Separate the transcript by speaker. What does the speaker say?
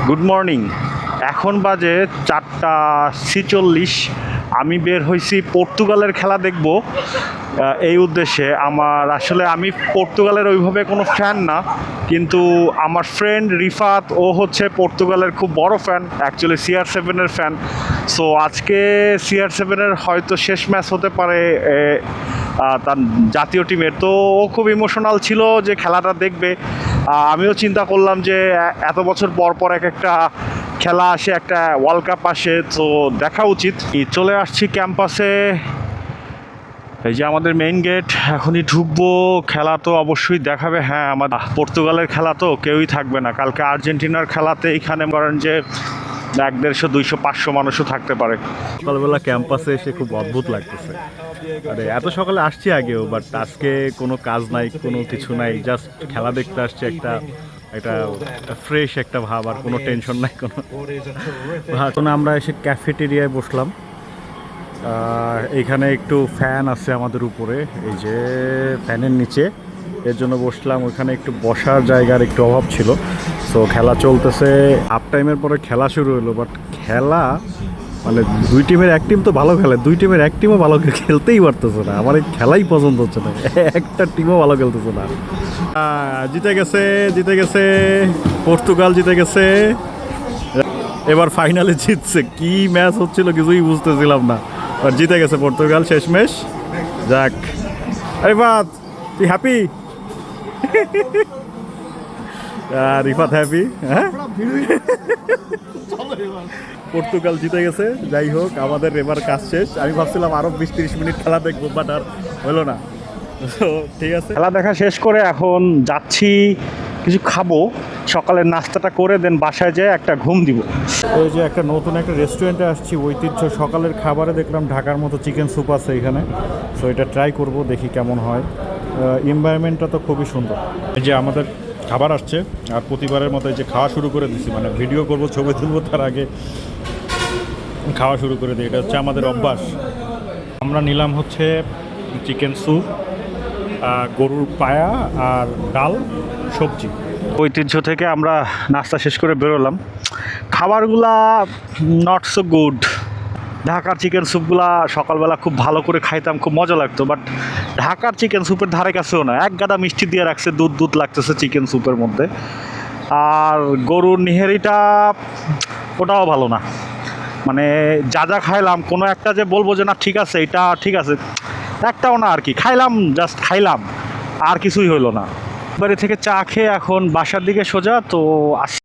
Speaker 1: Good morning. এখন বাজে 4:46। আমি বের হয়েছি পর্তুগালের খেলা দেখব এই উদ্দেশ্যে। আমি পর্তুগালের ওইভাবে কোনো ফ্যান না, কিন্তু আমার ফ্রেন্ড রিফাত ও হচ্ছে পর্তুগালের খুব বড় ফ্যান, অ্যাকচুয়ালি CR7-এর ফ্যান। সো আজকে CR7-এর হয়তো শেষ ম্যাচ হতে পারে তার জাতীয় টিমের। তো ও খুব ইমোশনাল ছিল যে খেলাটা দেখবে। আমিও চিন্তা করলাম যে এত বছর পর পর একটা খেলা আসে, একটা ওয়ার্ল্ড কাপ আসে, তো দেখা উচিত। চলে আসছি ক্যাম্পাসে, এই যে আমাদের মেইন গেট। এখনই ঢুকবো। খেলা তো অবশ্যই দেখাবে। হ্যাঁ, আমার পর্তুগালের খেলা তো কেউই থাকবে না। কালকে আর্জেন্টিনার খেলাতে এইখানে করেন যে 100, 150, 200, 500 মানুষও থাকতে পারে।
Speaker 2: সকালবেলা ক্যাম্পাসে এসে খুব অদ্ভুত লাগতেছে। আরে এত সকালে আসছি আগেও, বাট আজকে কোনো কাজ নাই, কোনো কিছু নাই, জাস্ট খেলা দেখতে আসছি। একটা ফ্রেশ একটা ভাব, আর কোনো টেনশন নাই কোনো। এখন আমরা এসে ক্যাফেটেরিয়ায় বসলাম। এইখানে একটু ফ্যান আছে আমাদের উপরে, এই যে ফ্যানের নিচে, এর জন্য বসলাম। ওইখানে একটু বসার জায়গার একটু অভাব ছিল। সো খেলা চলতেছে, হাফ টাইমের পরে খেলা শুরু হলো। বাট খেলা মানে দুই টিমের এক টিম তো ভালো খেলে, দুই টিমের এক টিমও ভালো খেলতেই পারতেছে না। আমার এই খেলাই পছন্দ হচ্ছে না, একটা টিমও ভালো খেলতেছে না। জিতে গেছে পর্তুগাল, জিতে গেছে এবার ফাইনালে জিতছে। কি ম্যাচ হচ্ছিল কিছুই বুঝতেছিলাম না, আর জিতে গেছে পর্তুগাল শেষমেশ। যাক, আরে বাদ, তুই হ্যাপি? রিফাত হ্যাপি? হ্যাঁ, পর্তুগাল জিতে গেছে। যাই হোক, আমাদের এবার কাজ শেষ। আমি ভাবছিলাম আরো 20-30 মিনিট খেলা দেখবো, বাট আর হলো না। তো ঠিক আছে,
Speaker 1: খেলা দেখা শেষ করে এখন যাচ্ছি কিছু খাবো, সকালের নাস্তাটা করে দেন বাসায় যেয়ে একটা ঘুম দিব।
Speaker 2: এই যে একটা নতুন একটা রেস্টুরেন্টে আসছি, ঐতিহ্য সকালের খাবারে দেখলাম ঢাকার মতো চিকেন স্যুপ আছে এখানে। সো এটা ট্রাই করব, দেখি কেমন হয়। এনভায়রনমেন্টটা তো খুবই সুন্দর। এই যে আমাদের খাবার আসছে, আর প্রতিবারের মতো এই যে খাওয়া শুরু করে দিচ্ছি, মানে ভিডিও করব, ছবি তুলবো, তার আগে খাওয়া শুরু করে দিই। এটা হচ্ছে আমাদের অভ্যাস। আমরা নিলাম হচ্ছে চিকেন স্যুপ, গরুর পায়া আর ডাল, সবজি।
Speaker 1: ঐতিহ্য থেকে আমরা নাস্তা শেষ করে বেরোলাম। খাবারগুলা নট সো গুড। ঢাকার চিকেন স্যুপগুলা সকালবেলা খুব ভালো করে খাইতাম, খুব মজা লাগতো। বাট ঢাকার চিকেন স্যুপের ধারে কাছেও না। এক গাদা মিষ্টি দিয়ে রাখছে, দুধ দুধ লাগতেছে চিকেন স্যুপের মধ্যে। আর গরুর নিহেরিটা ওটাও ভালো না। মানে যা যা খাইলাম, কোনো একটা যে বলবো যে না ঠিক আছে, এটা ঠিক আছে, একটাও না আর কি। খাইলাম, জাস্ট খাইলাম, আর কিছুই হইলো না। বাড়ি থেকে চা খেয়ে এখন বাসার দিকে সোজা। তো